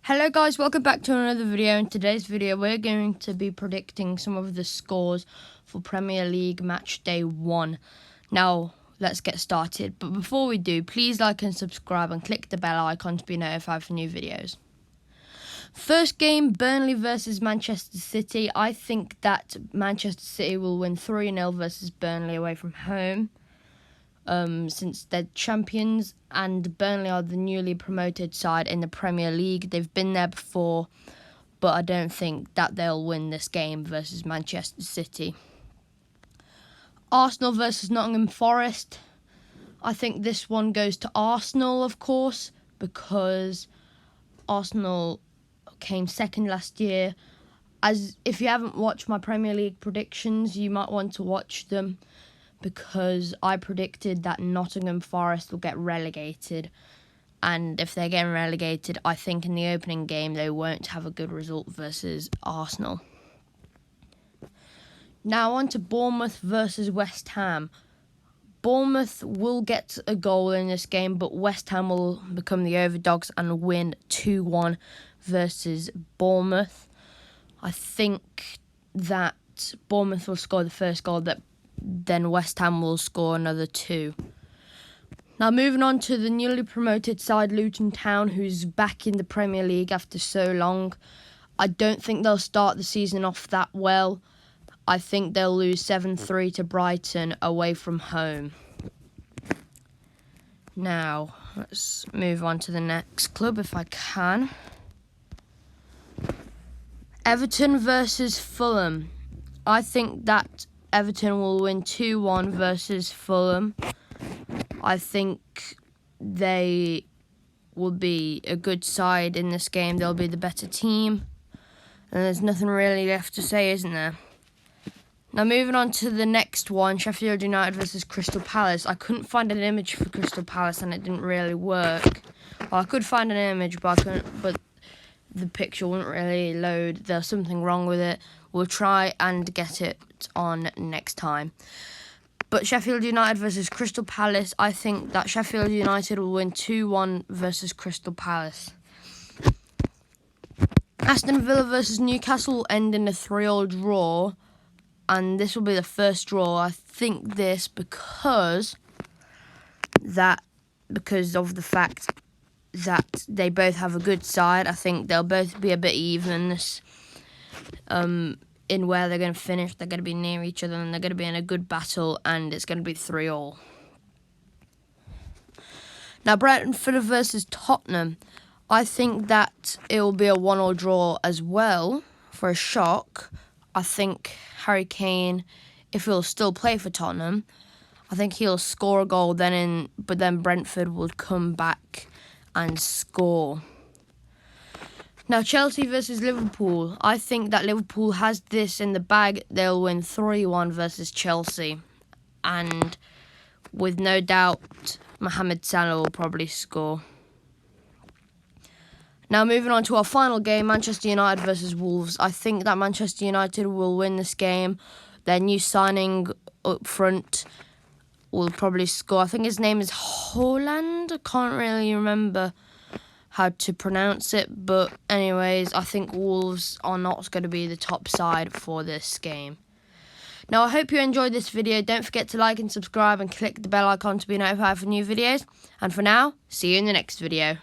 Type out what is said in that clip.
Hello guys, welcome back to another video. In today's video we're going to be predicting some of the scores for Premier League match day 1. Now let's get started, but before we do, please like and subscribe and click the bell icon to be notified for new videos. First game, Burnley versus Manchester City. I think that Manchester City will win 3-0 versus Burnley away from home. Since they're champions and Burnley are the newly promoted side in the Premier League. They've been there before, but I don't think that they'll win this game versus Manchester City. Arsenal versus Nottingham Forest. I think this one goes to Arsenal, of course, because Arsenal came second last year. As if you haven't watched my Premier League predictions, you might want to watch them, because I predicted that Nottingham Forest will get relegated. And if they're getting relegated, I think in the opening game they won't have a good result versus Arsenal. Now on to Bournemouth versus West Ham. Bournemouth will get a goal in this game, but West Ham will become the overdogs and win 2-1 versus Bournemouth. I think that Bournemouth will score the first goal, then West Ham will score another 2. Now moving on to the newly promoted side, Luton Town, who's back in the Premier League after so long. I don't think they'll start the season off that well. I think they'll lose 7-3 to Brighton away from home. Now let's move on to the next club if I can. Everton versus Fulham. I think that Everton will win 2-1 versus Fulham. I think they will be a good side in this game. They'll be the better team. And there's nothing really left to say, isn't there? Now moving on to the next one, Sheffield United versus Crystal Palace. I couldn't find an image for Crystal Palace and it didn't really work. Well, I could find an image, but the picture wouldn't really load. There's something wrong with it. We'll try and get it on next time. But Sheffield United versus Crystal Palace, I think that Sheffield United will win 2-1 versus Crystal Palace. Aston Villa versus Newcastle will end in a 3-3 draw, and this will be the first draw. I think this because of the fact that they both have a good side. I think they'll both be a bit even this in where they're going to finish. They're going to be near each other and they're going to be in a good battle, and it's going to be 3-3. Now Brentford versus Tottenham. I think that it will be a 1-1 draw as well for a shock. I think Harry Kane, if he'll still play for Tottenham, I think he'll score a goal but then Brentford will come back and score. Now, Chelsea versus Liverpool. I think that Liverpool has this in the bag. They'll win 3-1 versus Chelsea. And with no doubt, Mohamed Salah will probably score. Now, moving on to our final game, Manchester United versus Wolves. I think that Manchester United will win this game. Their new signing up front will probably score. I think his name is Holland. I can't really remember how to pronounce it, but anyways, I think Wolves are not going to be the top side for this game. Now, I hope you enjoyed this video. Don't forget to like and subscribe and click the bell icon to be notified for new videos. And for now, see you in the next video.